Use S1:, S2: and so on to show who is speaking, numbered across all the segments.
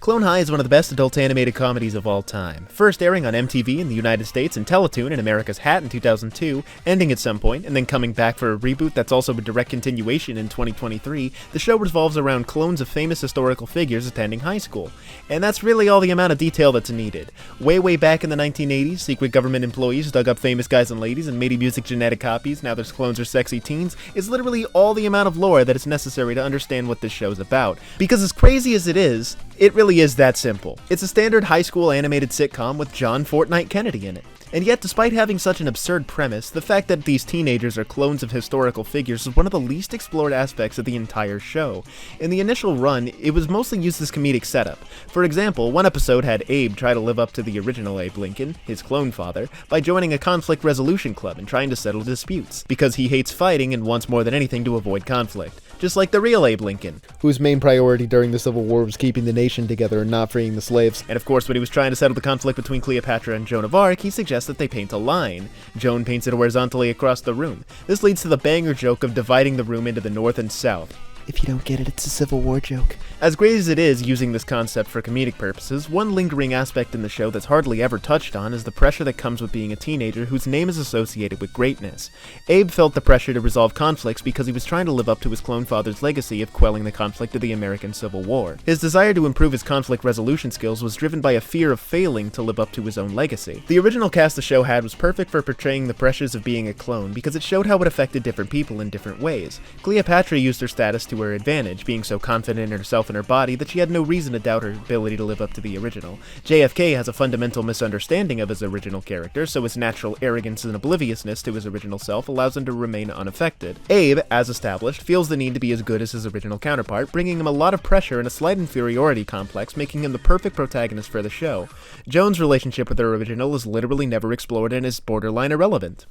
S1: Clone High is one of the best adult animated comedies of all time. First airing on MTV in the United States and Teletoon in America's Hat in 2002, ending at some point, and then coming back for a reboot that's also a direct continuation in 2023, the show revolves around clones of famous historical figures attending high school. And that's really all the amount of detail that's needed. Way back in the 1980s, secret government employees dug up famous guys and ladies and made music genetic copies, now their clones are sexy teens, is literally all the amount of lore that is necessary to understand what this show's about. Because as crazy as it really is that simple. It's a standard high school animated sitcom with John Fortnite Kennedy in it. And yet, despite having such an absurd premise, the fact that these teenagers are clones of historical figures is one of the least explored aspects of the entire show. In the initial run, it was mostly used as comedic setup. For example, one episode had Abe try to live up to the original Abe Lincoln, his clone father, by joining a conflict resolution club and trying to settle disputes, because he hates fighting and wants more than anything to avoid conflict. Just like the real Abe Lincoln, whose main priority during the Civil War was keeping the nation together and not freeing the slaves. And of course, when he was trying to settle the conflict between Cleopatra and Joan of Arc, he suggests that they paint a line. Joan paints it horizontally across the room. This leads to the banger joke of dividing the room into the North and South. If you don't get it, it's a Civil War joke. As great as it is using this concept for comedic purposes, one lingering aspect in the show that's hardly ever touched on is the pressure that comes with being a teenager whose name is associated with greatness. Abe felt the pressure to resolve conflicts because he was trying to live up to his clone father's legacy of quelling the conflict of the American Civil War. His desire to improve his conflict resolution skills was driven by a fear of failing to live up to his own legacy. The original cast the show had was perfect for portraying the pressures of being a clone because it showed how it affected different people in different ways. Cleopatra used her status to her advantage, being so confident in herself and her body that she had no reason to doubt her ability to live up to the original. JFK has a fundamental misunderstanding of his original character, so his natural arrogance and obliviousness to his original self allows him to remain unaffected. Abe, as established, feels the need to be as good as his original counterpart, bringing him a lot of pressure and a slight inferiority complex, making him the perfect protagonist for the show. Joan's relationship with her original is literally never explored and is borderline irrelevant.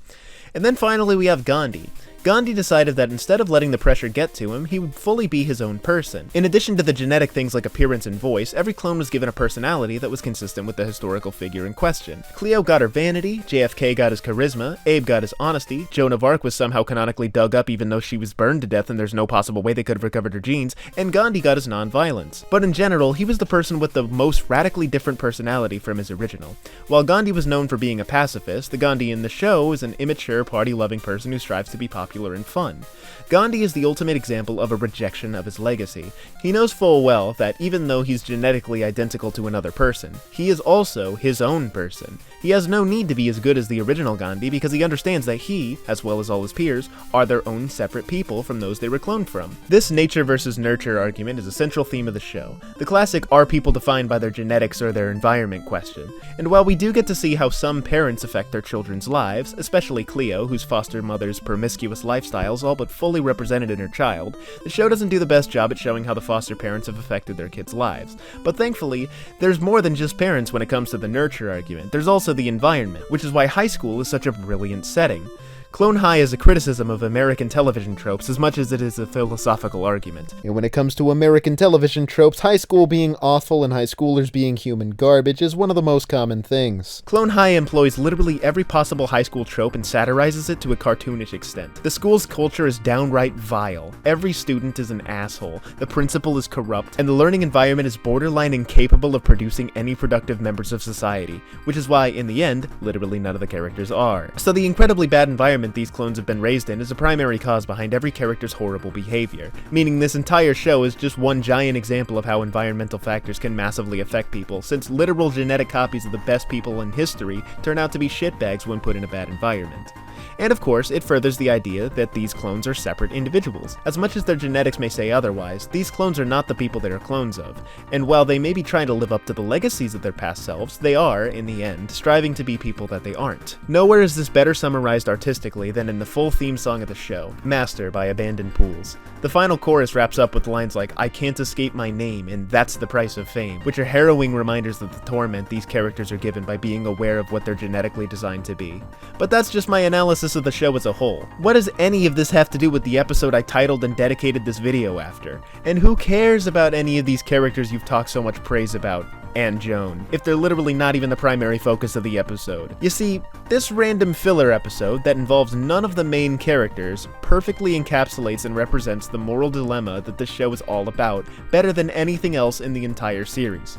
S1: And then finally we have Gandhi. Gandhi decided that instead of letting the pressure get to him, he would fully be his own person. In addition to the genetic things like appearance and voice, every clone was given a personality that was consistent with the historical figure in question. Cleo got her vanity, JFK got his charisma, Abe got his honesty, Joan of Arc was somehow canonically dug up even though she was burned to death and there's no possible way they could have recovered her genes, and Gandhi got his non-violence. But in general, he was the person with the most radically different personality from his original. While Gandhi was known for being a pacifist, the Gandhi in the show is an immature, party-loving person who strives to be popular and fun. Gandhi is the ultimate example of a rejection of his legacy. He knows full well that even though he's genetically identical to another person, he is also his own person. He has no need to be as good as the original Gandhi because he understands that he, as well as all his peers, are their own separate people from those they were cloned from. This nature versus nurture argument is a central theme of the show. The classic "are people defined by their genetics or their environment" question. And while we do get to see how some parents affect their children's lives, especially Cleo, whose foster mother's promiscuous lifestyle is all but fully represented in her child, the show doesn't do the best job at showing how the foster parents have affected their kids' lives. But thankfully, there's more than just parents when it comes to the nurture argument. There's also the environment, which is why high school is such a brilliant setting. Clone High is a criticism of American television tropes as much as it is a philosophical argument. And when it comes to American television tropes, high school being awful and high schoolers being human garbage is one of the most common things. Clone High employs literally every possible high school trope and satirizes it to a cartoonish extent. The school's culture is downright vile. Every student is an asshole, the principal is corrupt, and the learning environment is borderline incapable of producing any productive members of society, which is why, in the end, literally none of the characters are. So the incredibly bad environment these clones have been raised in is a primary cause behind every character's horrible behavior, meaning this entire show is just one giant example of how environmental factors can massively affect people, since literal genetic copies of the best people in history turn out to be shitbags when put in a bad environment. And of course, it furthers the idea that these clones are separate individuals. As much as their genetics may say otherwise, these clones are not the people they are clones of. And while they may be trying to live up to the legacies of their past selves, they are, in the end, striving to be people that they aren't. Nowhere is this better summarized artistically than in the full theme song of the show, Master by Abandoned Pools. The final chorus wraps up with lines like, "I can't escape my name, and that's the price of fame," which are harrowing reminders of the torment these characters are given by being aware of what they're genetically designed to be. But that's just my analysis of the show as a whole. What does any of this have to do with the episode I titled and dedicated this video after? And who cares about any of these characters you've talked so much praise about? and Joan, if they're literally not even the primary focus of the episode. You see, this random filler episode that involves none of the main characters perfectly encapsulates and represents the moral dilemma that this show is all about, better than anything else in the entire series.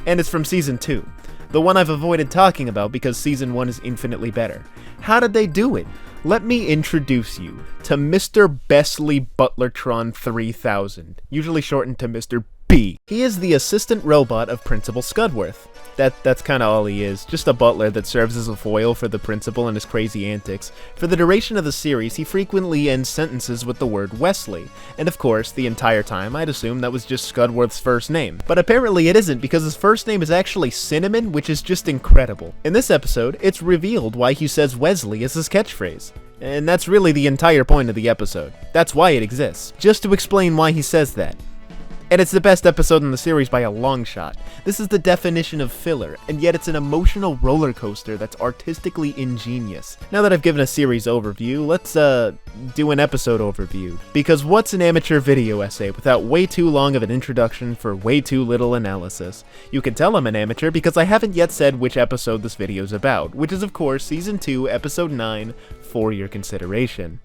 S1: And it's from Season 2, the one I've avoided talking about because Season 1 is infinitely better. How did they do it? Let me introduce you to Mr. Besley Butlertron 3000, usually shortened to Mr. B. He is the assistant robot of Principal Scudworth. That's kinda all he is, just a butler that serves as a foil for the principal and his crazy antics. For the duration of the series, he frequently ends sentences with the word Wesley, and of course, the entire time I'd assume that was just Scudworth's first name. But apparently it isn't, because his first name is actually Cinnamon, which is just incredible. In this episode, it's revealed why he says Wesley is his catchphrase. And that's really the entire point of the episode. That's why it exists, just to explain why he says that. And it's the best episode in the series by a long shot. This is the definition of filler, and yet it's an emotional roller coaster that's artistically ingenious. Now that I've given a series overview, let's do an episode overview. Because what's an amateur video essay without way too long of an introduction for way too little analysis? You can tell I'm an amateur because I haven't yet said which episode this video's about, which is of course Season 2, Episode 9, for your consideration.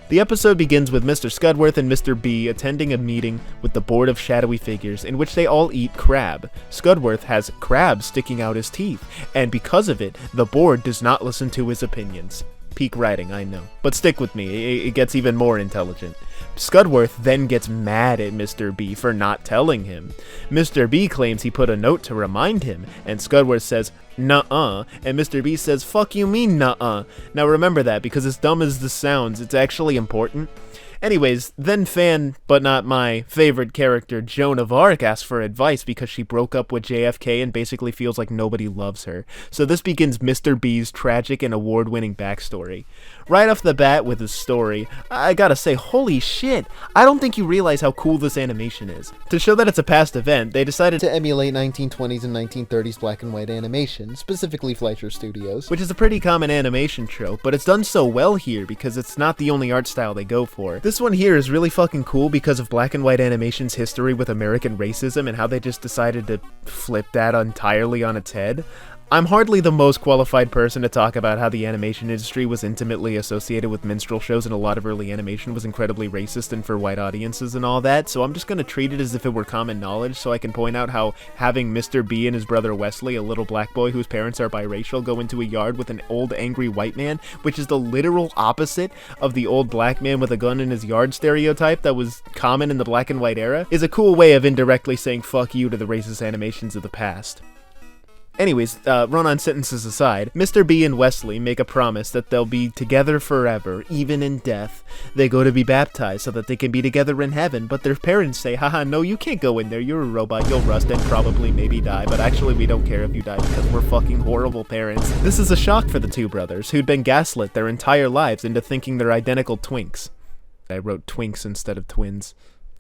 S1: The episode begins with Mr. Scudworth and Mr. B attending a meeting with the board of shadowy figures in which they all eat crab. Scudworth has crab sticking out his teeth, and because of it, the board does not listen to his opinions. Peak writing, I know. But stick with me, it gets even more intelligent. Scudworth then gets mad at Mr. B for not telling him. Mr. B claims he put a note to remind him, and Scudworth says, "Nuh-uh," and Mr. B says, "Fuck you mean nuh-uh." Now remember that, because as dumb as this sounds, it's actually important. Anyways, then fan, but not my, favorite character, Joan of Arc asks for advice because she broke up with JFK and basically feels like nobody loves her. So this begins Mr. B's tragic and award-winning backstory. Right off the bat with his story, I gotta say, holy shit, I don't think you realize how cool this animation is. To show that it's a past event, they decided to emulate 1920s and 1930s black and white animation, specifically Fleischer Studios, which is a pretty common animation trope, but it's done so well here because it's not the only art style they go for. This one here is really fucking cool because of black and white animation's history with American racism and how they just decided to flip that entirely on its head. I'm hardly the most qualified person to talk about how the animation industry was intimately associated with minstrel shows, and a lot of early animation was incredibly racist and for white audiences and all that, so I'm just gonna treat it as if it were common knowledge so I can point out how having Mr. B and his brother Wesley, a little black boy whose parents are biracial, go into a yard with an old angry white man, which is the literal opposite of the old black man with a gun in his yard stereotype that was common in the black and white era, is a cool way of indirectly saying fuck you to the racist animations of the past. Anyways, run-on sentences aside, Mr. B and Wesley make a promise that they'll be together forever, even in death. They go to be baptized so that they can be together in heaven, but their parents say, haha, no, you can't go in there, you're a robot, you'll rust and probably maybe die, but actually we don't care if you die because we're fucking horrible parents. This is a shock for the two brothers, who'd been gaslit their entire lives into thinking they're identical twinks. I wrote twinks instead of twins.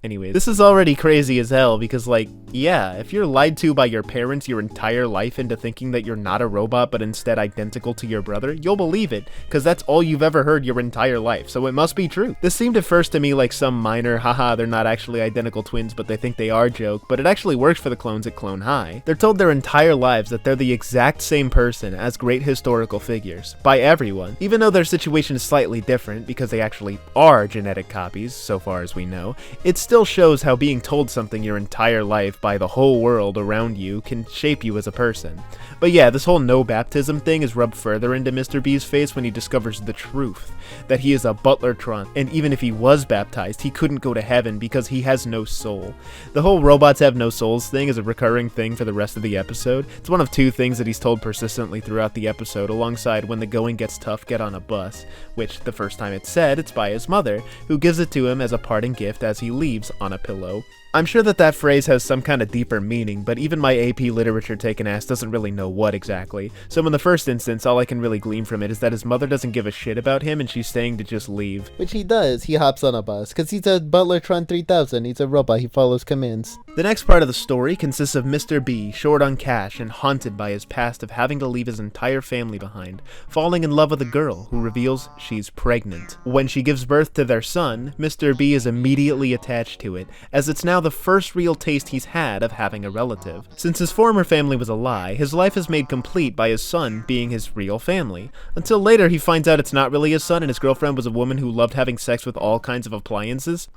S1: Anyway, this is already crazy as hell because, like, yeah, if you're lied to by your parents your entire life into thinking that you're not a robot but instead identical to your brother, you'll believe it, because that's all you've ever heard your entire life, so it must be true. This seemed at first to me like some minor, haha, they're not actually identical twins but they think they are joke, but it actually works for the clones at Clone High. They're told their entire lives that they're the exact same person as great historical figures, by everyone, even though their situation is slightly different because they actually are genetic copies, so far as we know. It's still shows how being told something your entire life by the whole world around you can shape you as a person. But yeah, this whole no baptism thing is rubbed further into Mr. B's face when he discovers the truth, that he is a Butlertron, and even if he was baptized, he couldn't go to heaven because he has no soul. The whole robots have no souls thing is a recurring thing for the rest of the episode. It's one of two things that he's told persistently throughout the episode, alongside when the going gets tough, get on a bus, which the first time it's said, it's by his mother, who gives it to him as a parting gift as he leaves on a pillow. I'm sure that phrase has some kind of deeper meaning, but even my AP literature taken ass doesn't really know what exactly. So in the first instance, all I can really glean from it is that his mother doesn't give a shit about him and she's saying to just leave. Which he does, he hops on a bus, because he's a Butlertron 3000, he's a robot, he follows commands. The next part of the story consists of Mr. B, short on cash and haunted by his past of having to leave his entire family behind, falling in love with a girl who reveals she's pregnant. When she gives birth to their son, Mr. B is immediately attached to it, as it's now now the first real taste he's had of having a relative. Since his former family was a lie, his life is made complete by his son being his real family. Until later he finds out it's not really his son and his girlfriend was a woman who loved having sex with all kinds of appliances.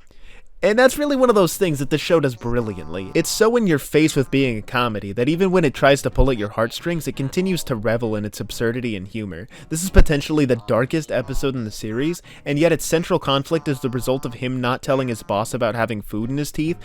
S1: And that's really one of those things that the show does brilliantly. It's so in your face with being a comedy that even when it tries to pull at your heartstrings, it continues to revel in its absurdity and humor. This is potentially the darkest episode in the series, and yet its central conflict is the result of him not telling his boss about having food in his teeth.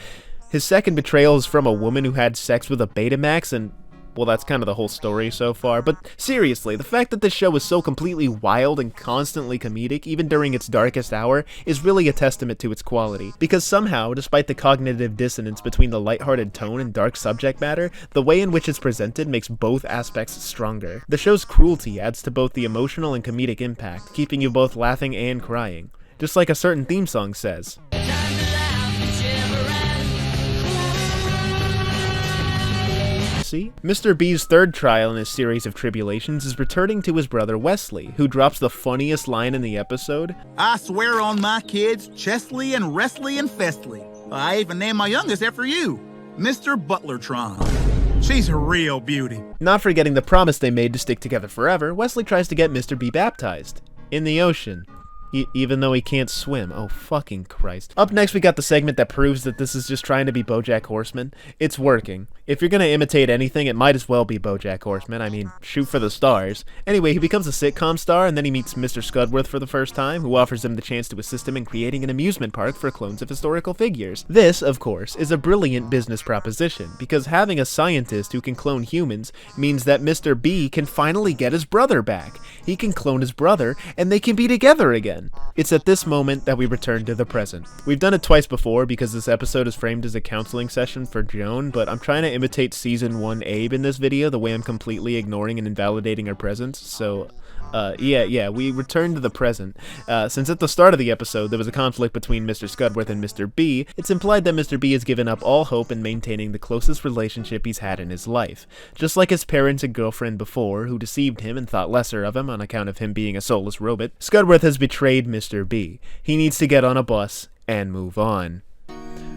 S1: His second betrayal is from a woman who had sex with a Betamax, and well, that's kind of the whole story so far. But seriously, the fact that this show is so completely wild and constantly comedic, even during its darkest hour, is really a testament to its quality. Because somehow, despite the cognitive dissonance between the lighthearted tone and dark subject matter, the way in which it's presented makes both aspects stronger. The show's cruelty adds to both the emotional and comedic impact, keeping you both laughing and crying. Just like a certain theme song says. Mr. B's third trial in his series of tribulations is returning to his brother Wesley, who drops the funniest line in the episode.
S2: I swear on my kids, Chesley and Wrestley and Festley. I even named my youngest after you, Mr. Butlertron. She's a real beauty.
S1: Not forgetting the promise they made to stick together forever, Wesley tries to get Mr. B baptized. In the ocean. Even though he can't swim. Oh, fucking Christ. Up next, we got the segment that proves that this is just trying to be bojack Horseman. It's working. If you're gonna imitate anything, it might as well be bojack Horseman. I mean, shoot for the stars. Anyway, he becomes a sitcom star, and then he meets Mr. Scudworth for the first time, who offers him the chance to assist him in creating an amusement park for clones of historical figures. This, of course, is a brilliant business proposition, because having a scientist who can clone humans means that Mr. B can finally get his brother back. He can clone his brother, and they can be together again. It's at this moment that we return to the present. We've done it twice before because this episode is framed as a counseling session for Joan, but I'm trying to imitate Season 1 Abe in this video, the way I'm completely ignoring and invalidating her presence, so we return to the present. Since at the start of the episode there was a conflict between Mr. Scudworth and Mr. B, it's implied that Mr. B has given up all hope in maintaining the closest relationship he's had in his life. Just like his parents and girlfriend before, who deceived him and thought lesser of him on account of him being a soulless robot, Scudworth has betrayed Mr. B. He needs to get on a bus and move on.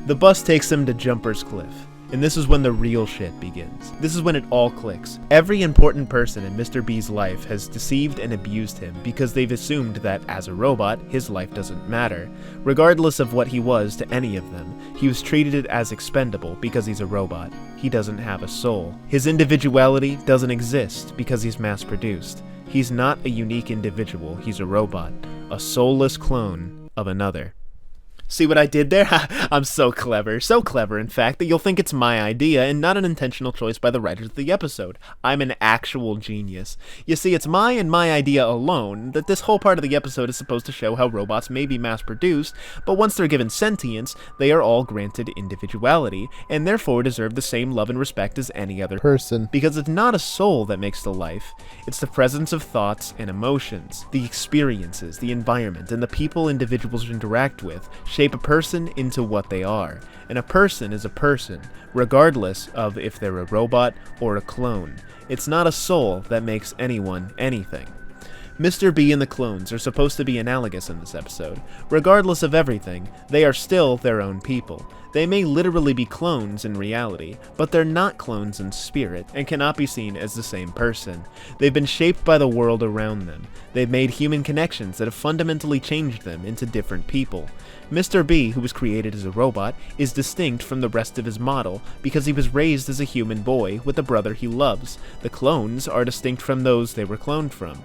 S1: The bus takes him to Jumper's Cliff. And this is when the real shit begins. This is when it all clicks. Every important person in Mr. B's life has deceived and abused him because they've assumed that, as a robot, his life doesn't matter. Regardless of what he was to any of them, he was treated as expendable because he's a robot. He doesn't have a soul. His individuality doesn't exist because he's mass-produced. He's not a unique individual, he's a robot. A soulless clone of another. See what I did there? I'm so clever, in fact, that you'll think it's my idea and not an intentional choice by the writers of the episode. I'm an actual genius. You see, it's my idea alone that this whole part of the episode is supposed to show how robots may be mass-produced, but once they're given sentience, they are all granted individuality, and therefore deserve the same love and respect as any other person. Because it's not a soul that makes the life, it's the presence of thoughts and emotions. The experiences, the environment, and the people individuals interact with shape a person into what they are, and a person is a person, regardless of if they're a robot or a clone. It's not a soul that makes anyone anything. Mr. B and the clones are supposed to be analogous in this episode. Regardless of everything, they are still their own people. They may literally be clones in reality, but they're not clones in spirit, and cannot be seen as the same person. They've been shaped by the world around them. They've made human connections that have fundamentally changed them into different people. Mr. B, who was created as a robot, is distinct from the rest of his model because he was raised as a human boy with a brother he loves. The clones are distinct from those they were cloned from.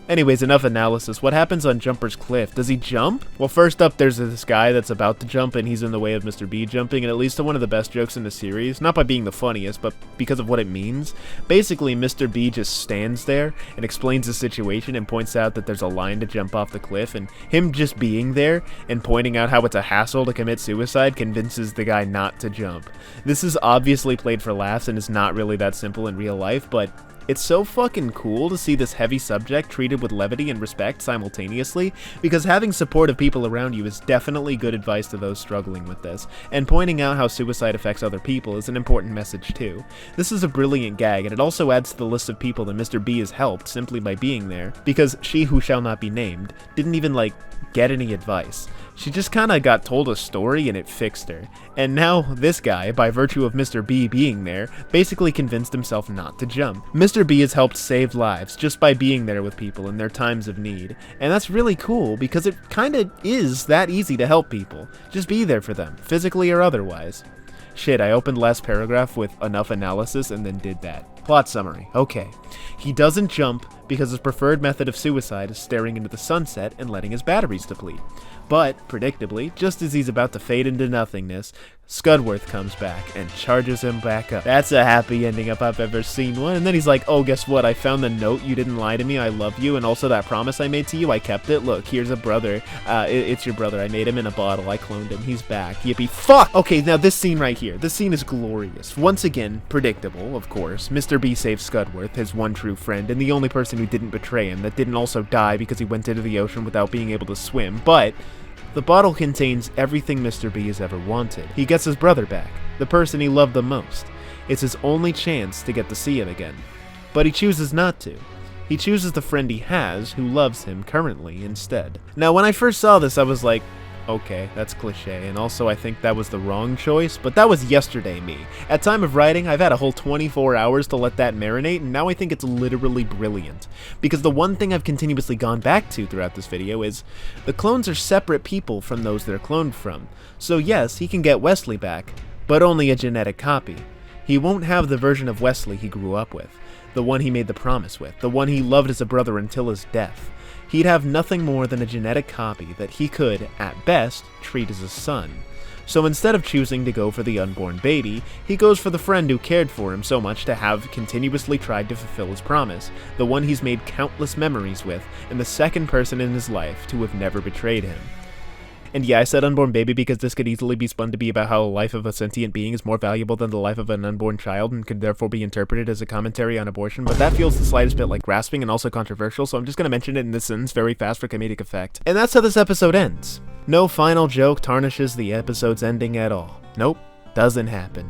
S1: Anyways, enough analysis. What happens on Jumper's Cliff? Does he jump? Well, first up, there's this guy that's about to jump, and he's in the way of Mr. B jumping, and it leads to one of the best jokes in the series, not by being the funniest, but because of what it means. Basically, Mr. B just stands there and explains the situation and points out that there's a line to jump off the cliff, and him just being there and pointing out how it's a hassle to commit suicide convinces the guy not to jump. This is obviously played for laughs and is not really that simple in real life, but It's so fucking cool to see this heavy subject treated with levity and respect simultaneously, because having supportive people around you is definitely good advice to those struggling with this, and pointing out how suicide affects other people is an important message too. This is a brilliant gag, and it also adds to the list of people that Mr. B has helped simply by being there, because she who shall not be named didn't even, get any advice. She just kinda got told a story and it fixed her. And now, this guy, by virtue of Mr. B being there, basically convinced himself not to jump. Mr. B has helped save lives just by being there with people in their times of need. And that's really cool, because it kinda is that easy to help people. Just be there for them, physically or otherwise. Shit, I opened last paragraph with enough analysis and then did that. Plot summary. Okay. He doesn't jump because his preferred method of suicide is staring into the sunset and letting his batteries deplete. But, predictably, just as he's about to fade into nothingness, Scudworth comes back and charges him back up. That's a happy ending if I've ever seen one. And then he's like, oh, guess what? I found the note. You didn't lie to me. I love you. And also that promise I made to you, I kept it. Look, here's a brother. It's your brother. I made him in a bottle. I cloned him. He's back. Yippee. Fuck! Okay, now this scene right here. This scene is glorious. Once again, predictable, of course. Mr. B saves Scudworth, his one true friend, and the only person who didn't betray him, that didn't also die because he went into the ocean without being able to swim. But the bottle contains everything Mr. B has ever wanted. He gets his brother back, the person he loved the most. It's his only chance to get to see him again. But he chooses not to. He chooses the friend he has, who loves him currently, instead. Now, when I first saw this, I was like, okay, that's cliche, and also I think that was the wrong choice, but that was yesterday me. At time of writing, I've had a whole 24 hours to let that marinate, and now I think it's literally brilliant. Because the one thing I've continuously gone back to throughout this video is, the clones are separate people from those they're cloned from. So yes, he can get Wesley back, but only a genetic copy. He won't have the version of Wesley he grew up with, the one he made the promise with, the one he loved as a brother until his death. He'd have nothing more than a genetic copy that he could, at best, treat as a son. So instead of choosing to go for the unborn baby, he goes for the friend who cared for him so much to have continuously tried to fulfill his promise, the one he's made countless memories with, and the second person in his life to have never betrayed him. And yeah, I said unborn baby because this could easily be spun to be about how the life of a sentient being is more valuable than the life of an unborn child and could therefore be interpreted as a commentary on abortion, but that feels the slightest bit like grasping and also controversial, so I'm just gonna mention it in this sentence very fast for comedic effect. And that's how this episode ends. No final joke tarnishes the episode's ending at all. Nope, doesn't happen.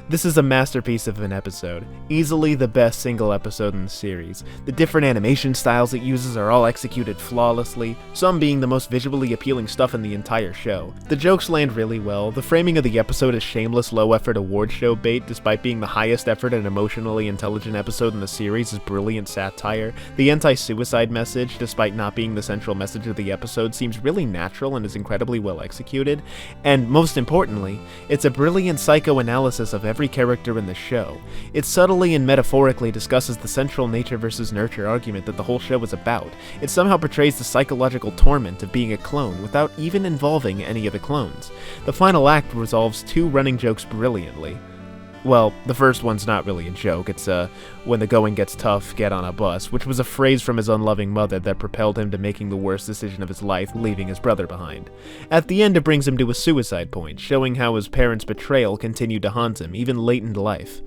S1: This is a masterpiece of an episode, easily the best single episode in the series. The different animation styles it uses are all executed flawlessly, some being the most visually appealing stuff in the entire show. The jokes land really well, the framing of the episode is shameless low-effort award show bait despite being the highest effort and emotionally intelligent episode in the series is brilliant satire. The anti-suicide message, despite not being the central message of the episode, seems really natural and is incredibly well executed. And most importantly, it's a brilliant psychoanalysis of every character in the show. It subtly and metaphorically discusses the central nature versus nurture argument that the whole show is about. It somehow portrays the psychological torment of being a clone without even involving any of the clones. The final act resolves two running jokes brilliantly. Well, the first one's not really a joke, it's when the going gets tough, get on a bus, which was a phrase from his unloving mother that propelled him to making the worst decision of his life, leaving his brother behind. At the end, it brings him to a suicide point, showing how his parents' betrayal continued to haunt him, even late in life.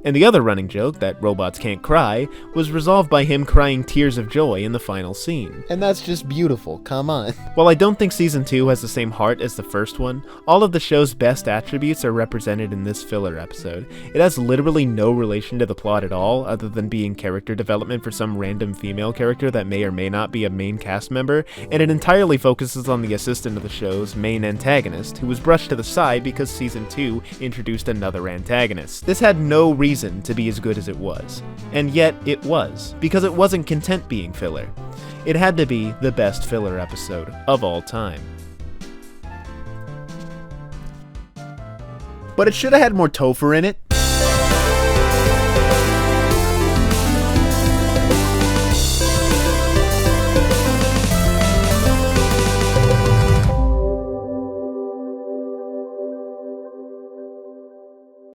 S1: And the other running joke, that robots can't cry, was resolved by him crying tears of joy in the final scene. And that's just beautiful, come on. While I don't think Season 2 has the same heart as the first one, all of the show's best attributes are represented in this filler episode. It has literally no relation to the plot at all, other than being character development for some random female character that may or may not be a main cast member, and it entirely focuses on the assistant of the show's main antagonist, who was brushed to the side because Season 2 introduced another antagonist. This had no reason to be as good as it was. And yet, it was, because it wasn't content being filler. It had to be the best filler episode of all time. But it should have had more Topher in it.